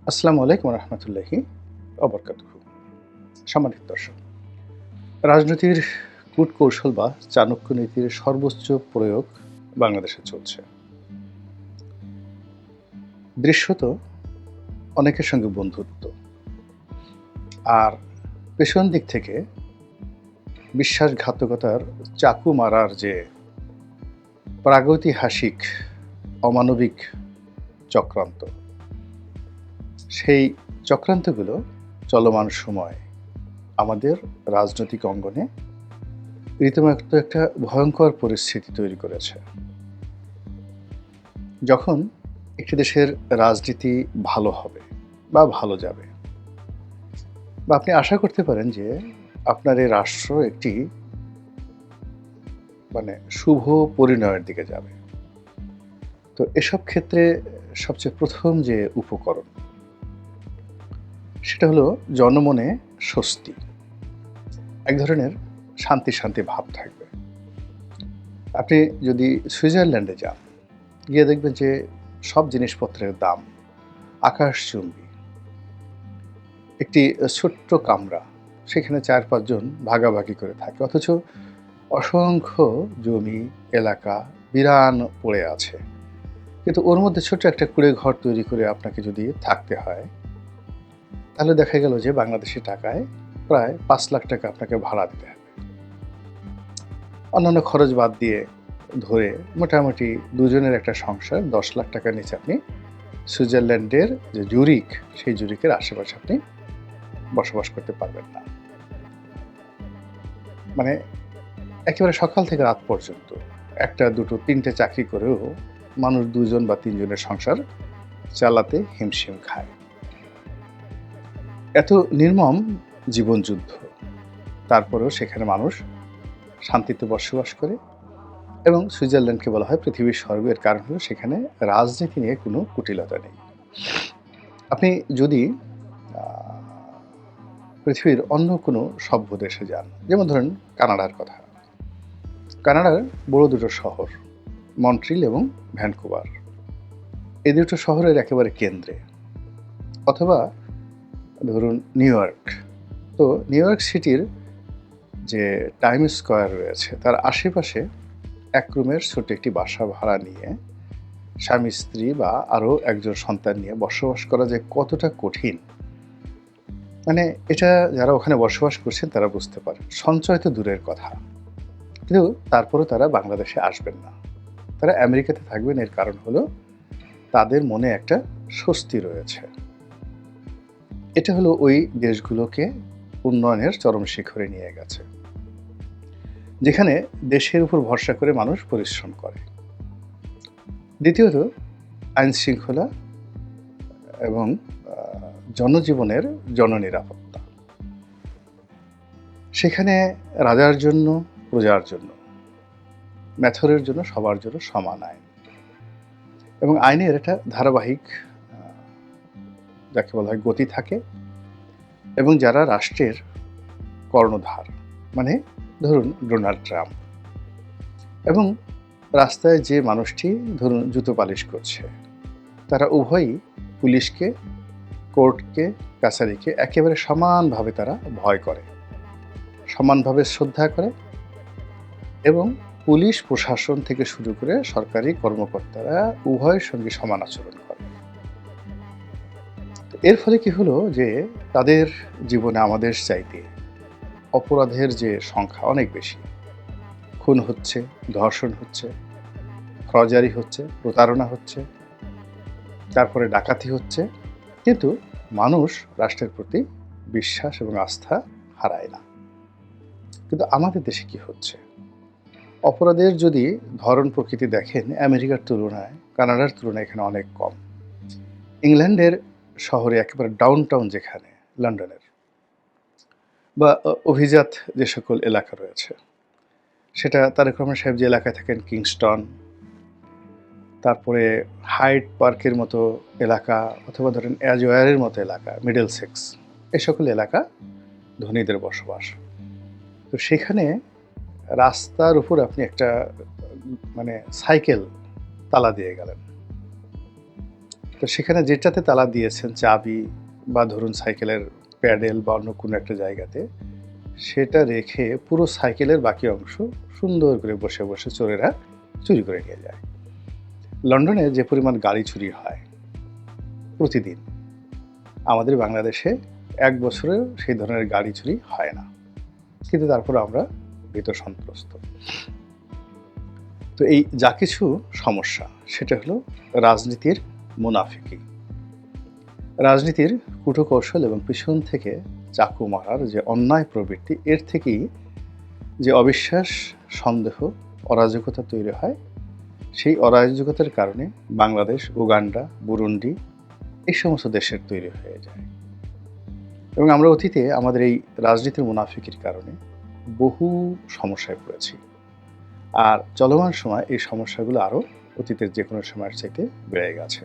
আসসালামু আলাইকুম রহমতুল্লাহি অবরকাতুহু। সম্মানিত দর্শক, রাজনীতির কূটকৌশল বা চাণক্য নীতির সর্বোচ্চ প্রয়োগ বাংলাদেশে চলছে। দৃশ্যত অনেকের সঙ্গে বন্ধুত্ব, আর পেছন দিক থেকে বিশ্বাসঘাতকতার চাকু মারার যে প্রাগৈতিহাসিক অমানবিক চক্রান্ত, সেই চক্রান্তগুলো চলমান সময় আমাদের রাজনৈতিক অঙ্গনে রীতিমতো একটা ভয়ঙ্কর পরিস্থিতি তৈরি করেছে। যখন একটি দেশের রাজনীতি ভালো হবে বা ভালো যাবে, বা আপনি আশা করতে পারেন যে আপনার এই রাষ্ট্র একটি শুভ পরিণয়ের দিকে যাবে, তো এসব ক্ষেত্রে সবচেয়ে প্রথম যে উপকরণ, সেটা হলো জনমনে স্বস্তি, এক ধরনের শান্তি শান্তি ভাব থাকবে। আপনি যদি সুইজারল্যান্ডে যান, গিয়ে দেখবেন যে সব জিনিসপত্রের দাম আকাশচুম্বী। একটি ছোট্ট কামরা, সেখানে ৪-৫ জন ভাগাভাগি করে থাকে, অথচ অসংখ্য জমি এলাকা বিরান পড়ে আছে। কিন্তু ওর মধ্যে ছোট্ট একটা কুঁড়ে ঘর তৈরি করে আপনাকে যদি থাকতে হয়, তাহলে দেখা গেল যে বাংলাদেশি টাকায় প্রায় ৫ লাখ টাকা আপনাকে ভাড়া দিতে হবে। অন্যান্য খরচ বাদ দিয়ে ধরে মোটামুটি দুজনের একটা সংসার ১০ লাখ টাকার নিচে আপনি সুইজারল্যান্ডের যে জুরিক, সেই জুরিকের আশেপাশে আপনি বসবাস করতে পারবেন না। মানে একেবারে সকাল থেকে রাত পর্যন্ত ১টা, ২টো, ৩টে চাকরি করেও মানুষ ২ জন বা ৩ জনের সংসার চালাতে হিমশিম খায়। এত নির্মম জীবনযুদ্ধ, তারপরেও সেখানে মানুষ শান্তিতে বসবাস করে, এবং সুইজারল্যান্ডকে বলা হয় পৃথিবীর স্বর্গ। এর কারণ হলো সেখানে রাজনীতি নিয়ে কোনো কুটিলতা নেই। আপনি যদি পৃথিবীর অন্য কোনো সভ্য দেশে যান, যেমন ধরেন কানাডার কথা। কানাডার বড় দুটো শহর, মন্ট্রিল এবং ভ্যানকুভার, এই দুটো শহরের একেবারে কেন্দ্রে, অথবা ধরুন নিউ ইয়র্ক। তো নিউ ইয়র্ক সিটির যে টাইম স্কোয়ার রয়েছে, তার আশেপাশে এক রুমের ছোট একটি বাসা ভাড়া নিয়ে স্বামী স্ত্রী বা আরও একজন সন্তান নিয়ে বসবাস করা যে কতটা কঠিন, এটা যারা ওখানে বসবাস করছেন তারা বুঝতে পারে। সঞ্চয় তো দূরের কথা, কিন্তু তারপরও তারা বাংলাদেশে আসবেন না, তারা আমেরিকাতে থাকবেন। এর কারণ হলো তাদের মনে একটা স্বস্তি রয়েছে। এটা হলো ওই দেশগুলোকে উন্নয়নের চরম শিখরে নিয়ে গেছে, যেখানে দেশের উপর ভরসা করে মানুষ পরিশ্রম করে। দ্বিতীয়ত, আইন শৃঙ্খলা এবং জনজীবনের জননিরাপত্তা। সেখানে রাজার জন্য, প্রজার জন্য, মেথরের জন্য, সবার জন্য সমান আইন, এবং আইনের একটা ধারাবাহিক যাকে বলা হয় গতি থাকে। এবং যারা রাষ্ট্রের কর্ণধার, ধরুন ডোনাল্ড ট্রাম্প, এবং রাস্তায় যে মানুষটি ধরুন জুতো পালিশ করছে, তারা উভয়ই পুলিশকে, কোর্টকে, কাছারিকে একেবারে সমানভাবে তারা ভয় করে, সমানভাবে শ্রদ্ধা করে, এবং পুলিশ প্রশাসন থেকে শুরু করে সরকারি কর্মকর্তারা উভয়ের সঙ্গে সমান আচরণ করে। এর ফলে কি হলো যে তাদের জীবনে আমাদের চাইতে অপরাধের যে সংখ্যা অনেক বেশি। খুন হচ্ছে, ধর্ষণ হচ্ছে, ফৌজদারি হচ্ছে, প্রতারণা হচ্ছে, তারপরে ডাকাতি হচ্ছে, কিন্তু মানুষ রাষ্ট্রের প্রতি বিশ্বাস এবং আস্থা হারায় না। কিন্তু আমাদের দেশে কি হচ্ছে? অপরাধের যদি ধরন প্রকৃতি দেখেন, আমেরিকার তুলনায়, কানাডার তুলনায় এখানে অনেক কম। ইংল্যান্ডের শহরে একেবারে ডাউনটাউন, যেখানে লন্ডনের, বা অভিজাত যে সকল এলাকা রয়েছে, সেটা তারেক রহমান সাহেব যে এলাকায় থাকেন, কিংস্টন, তারপরে হাইড পার্কের মতো এলাকা, অথবা ধরেন অ্যাজওয়ারের মতো এলাকা, মিডল সেক্স, এই সকল এলাকা ধনীদের বসবাস। তো সেখানে রাস্তার উপর আপনি একটা সাইকেল তালা দিয়ে গেলেন, তো সেখানে যেটাতে তালা দিয়েছেন চাবি বা ধরুন সাইকেলের প্যাডেল বা অন্য কোনো একটা জায়গাতে, সেটা রেখে পুরো সাইকেলের বাকি অংশ সুন্দর করে বসে বসে চোরেরা চুরি করে নিয়ে যায়। লন্ডনে যে পরিমাণ গাড়ি চুরি হয় প্রতিদিন, আমাদের বাংলাদেশে এক বছরেও সেই ধরনের গাড়ি চুরি হয় না, কিন্তু তারপর আমরা ভীত সন্ত্রস্ত। তো এই যা কিছু সমস্যা, সেটা হলো রাজনীতির মুনাফিকি, রাজনীতির কূটকৌশল এবং পিছন থেকে চাকু মারার যে অন্যায় প্রবৃত্তি, এর থেকেই যে অবিশ্বাস, সন্দেহ, অরাজকতা তৈরি হয়। সেই অরাজকতার কারণে বাংলাদেশ, উগান্ডা, বুরুন্ডি এই সমস্ত দেশের তৈরি হয়ে যায়। এবং আমরা অতীতে আমাদের এই রাজনীতির মুনাফিকির কারণে বহু সমস্যায় পড়েছি, আর চলমান সময় এই সমস্যাগুলো আরও অতীতের যে কোনো সময়ের চাইতে বেড়ে গেছে।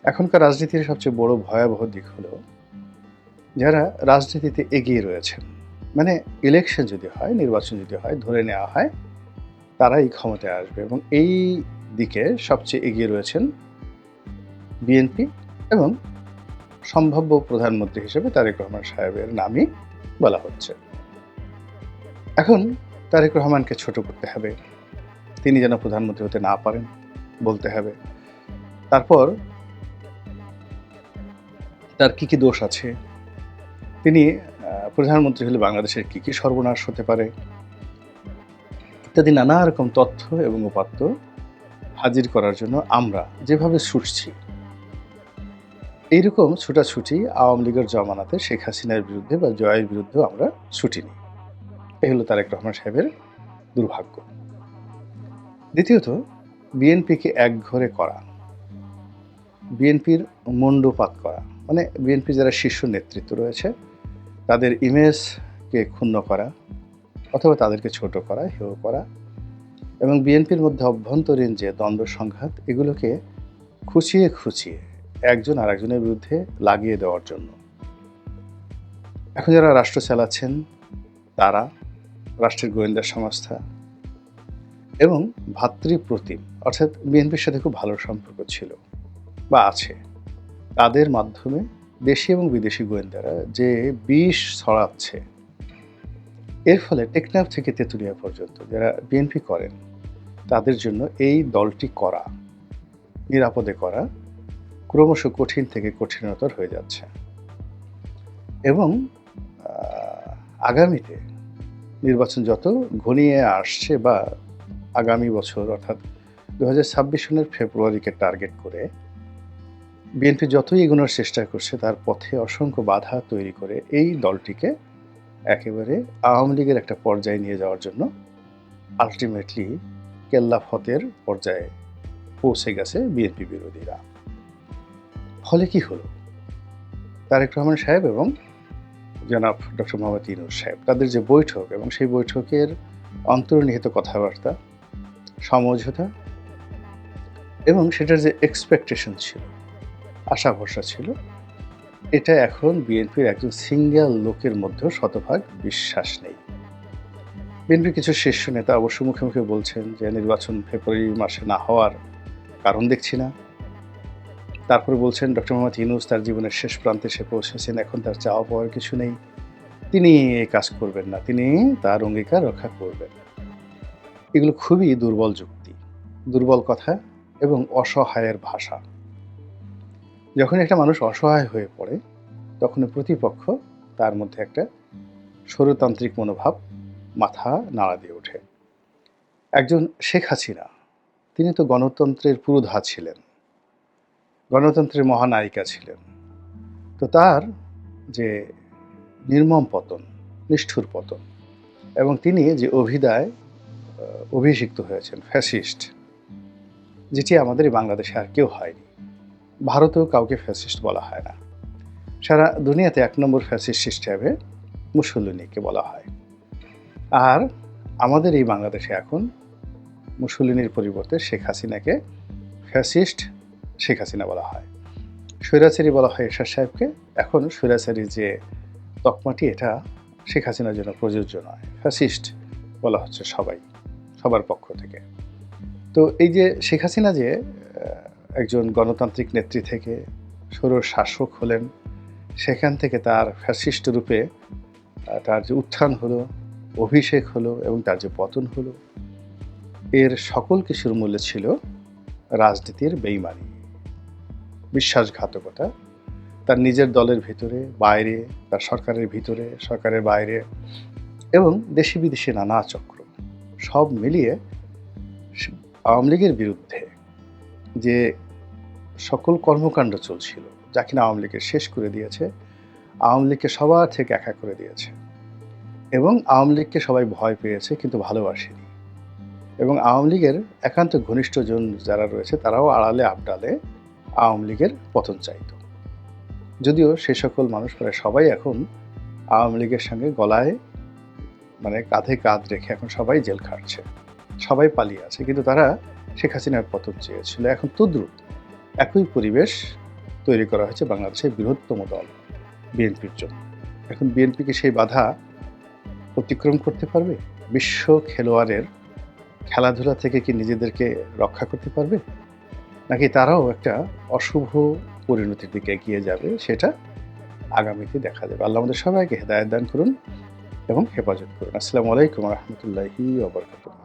এখনকার রাজনীতির সবচেয়ে বড় ভয়াবহ দিক হলো যারা রাজনীতিতে এগিয়ে রয়েছেন, মানে ইলেকশন যদি হয়, নির্বাচন যদি হয়, ধরে নেওয়া হয় তারাই ক্ষমতায় আসবে, এবং এই দিকে সবচেয়ে এগিয়ে রয়েছেন বিএনপি, এবং সম্ভাব্য প্রধানমন্ত্রী হিসেবে তারেক রহমান সাহেবের নামই বলা হচ্ছে। এখন তারেক রহমানকে ছোট করতে হবে, তিনি যেন প্রধানমন্ত্রী হতে না পারেন বলতে হবে। তারপর তার কি কি দোষ আছে, তিনি প্রধানমন্ত্রী হলে বাংলাদেশের কি কি সর্বনাশ হতে পারে, ইত্যাদি নানা রকম তথ্য এবং উপাত্ত হাজির করার জন্য আমরা যেভাবে ছুটছি, এইরকম ছুটাছুটি আওয়ামী লীগের জমানাতে শেখ হাসিনার বিরুদ্ধে বা জয়ের বিরুদ্ধেও আমরা ছুটিনি। এই হলো তারেক রহমান সাহেবের দুর্ভাগ্য। দ্বিতীয়ত, বিএনপিকে একঘরে করা, বিএনপির মুণ্ডুপাত করা, মানে বিএনপি যারা শীর্ষ নেতৃত্ব রয়েছে তাদের ইমেজকে ক্ষুণ্ণ করা অথবা তাদেরকে ছোট করা, হেয় করা, এবং বিএনপির মধ্যে অভ্যন্তরীণ যে দ্বন্দ্ব সংঘাত, এগুলোকে খুঁচিয়ে খুঁচিয়ে একজন আর একজনের বিরুদ্ধে লাগিয়ে দেওয়ার জন্য। এখন যারা রাষ্ট্র চালাচ্ছেন তারা, রাষ্ট্রের গোয়েন্দা সংস্থা এবং ভাতৃপ্রতিম, অর্থাৎ বিএনপির সাথে খুব ভালো সম্পর্ক ছিল বা আছে, তাদের মাধ্যমে দেশি এবং বিদেশি গোয়েন্দারা যে বিষ ছড়াচ্ছে, এর ফলে টেকনাফ থেকে তেঁতুলিয়া পর্যন্ত যারা বিএনপি করেন তাদের জন্য এই দলটি করা, নিরাপদে করা ক্রমশ কঠিন থেকে কঠিনতর হয়ে যাচ্ছে। এবং আগামীতে নির্বাচন যত ঘনিয়ে আসছে বা আগামী বছর অর্থাৎ 2026 সনের ফেব্রুয়ারিকে টার্গেট করে বিএনপি যতই এগোনোর চেষ্টা করছে, তার পথে অসংখ্য বাধা তৈরি করে এই দলটিকে একেবারে আওয়ামী লীগের একটা পর্যায়ে নিয়ে যাওয়ার জন্য আলটিমেটলি কেল্লা ফতের পর্যায়ে পৌঁছে গেছে বিএনপি বিরোধীরা। ফলে কি হলো, তারেক রহমান সাহেব এবং জনাব ডক্টর মোহাম্মদ ইউনূস সাহেব, তাদের যে বৈঠক এবং সেই বৈঠকের অন্তর্নিহিত কথাবার্তা, সমঝোতা এবং সেটার যে এক্সপেকটেশন ছিল, আশা ভরসা ছিল, এটা এখন বিএনপির একজন সিঙ্গেল লোকের মধ্যেও শতভাগ বিশ্বাস নেই। বিএনপির কিছু শীর্ষ নেতা অবশ্য মুখে মুখে বলছেন যে নির্বাচন ফেব্রুয়ারি মাসে না হওয়ার কারণ দেখছি না। তারপরে বলছেন ডক্টর মোহাম্মদ ইউনূস তার জীবনের শেষ প্রান্তে এসে পৌঁছেছেন, এখন তার চাওয়া পাওয়ার কিছু নেই, তিনি এই কাজ করবেন না, তিনি তার অঙ্গীকার রক্ষা করবেন। এগুলো খুবই দুর্বল যুক্তি, দুর্বল কথা এবং অসহায়ের ভাষা। যখন একটা মানুষ অসহায় হয়ে পড়ে তখন প্রতিপক্ষ তার মধ্যে একটা স্বৈরতান্ত্রিক মনোভাব মাথা নাড়া দিয়ে ওঠে। একজন শেখ হাসিনা, তিনি তো গণতন্ত্রের পুরোধা ছিলেন, গণতন্ত্রের মহানায়িকা ছিলেন। তো তার যে নির্মম পতন, নিষ্ঠুর পতন, এবং তিনি যে অভিধায় অভিষিক্ত হয়েছেন ফ্যাসিস্ট, যেটি আমাদের এই বাংলাদেশে আর কেউ হয়নি। ভারতেও কাউকে ফ্যাসিস্ট বলা হয় না, সারা দুনিয়াতে এক নম্বর ফ্যাসিস্ট হিসেবে মুসলিনীকে বলা হয়। আর আমাদের এই বাংলাদেশে এখন মুসলিনীর পরিবর্তে শেখ হাসিনাকে ফ্যাসিস্ট শেখ হাসিনা বলা হয়, স্বৈরাচারী বলা হয় এরশাদ সাহেবকে। এখন স্বৈরাচারী যে তকমাটি, এটা শেখ হাসিনার জন্য প্রযোজ্য নয়, ফ্যাসিস্ট বলা হচ্ছে সবার পক্ষ থেকে। তো এই যে শেখ হাসিনা যে একজন গণতান্ত্রিক নেত্রী থেকে শাসক হলেন, সেখান থেকে তার ফ্যাসিস্ট রূপে তার যে উত্থান হলো, অভিষেক হলো এবং তার যে পতন হলো, এর সকল কিছুর মূলে ছিল রাজনীতির বেইমানি, বিশ্বাসঘাতকতা, তার নিজের দলের ভিতরে, বাইরে, তার সরকারের ভিতরে, সরকারের বাইরে এবং দেশি বিদেশি নানা চক্র। সব মিলিয়ে আওয়ামী লীগের বিরুদ্ধে যে সকল কর্মকাণ্ড চলছিল, যা কিনা আওয়ামী লীগের শেষ করে দিয়েছে, আওয়ামী লীগকে সবার থেকে একা করে দিয়েছে এবং আওয়ামী লীগকে সবাই ভয় পেয়েছে কিন্তু ভালোবাসেনি। এবং আওয়ামী লীগের একান্ত ঘনিষ্ঠজন যারা রয়েছে তারাও আড়ালে আবডালে আওয়ামী লীগের পতন চাইত। যদিও সে সকল মানুষ প্রায় সবাই এখন আওয়ামী লীগের সঙ্গে গলায় কাঁধে কাঁধ রেখে এখন সবাই জেল খাটছে, সবাই পালিয়ে আছে, কিন্তু তারা শেখ হাসিনার পতন চেয়েছিল। এখন তদ্রুপ একই পরিবেশ তৈরি করা হয়েছে বাংলাদেশের বৃহত্তম দল বিএনপির জন্য। এখন বিএনপি কি সেই বাধা অতিক্রম করতে পারবে? বিশ্ব খেলোয়াড়ের খেলাধুলা থেকে কি নিজেদেরকে রক্ষা করতে পারবে, নাকি তারাও একটা অশুভ পরিণতির দিকে এগিয়ে যাবে? সেটা আগামীতে দেখা যাবে। আল্লাহ আমাদের সবাইকে হেদায়েত দান করুন এবং হেফাজত করুন। আসসালামু আলাইকুম ওয়া রাহমাতুল্লাহি ওয়া বারাকাতুহু।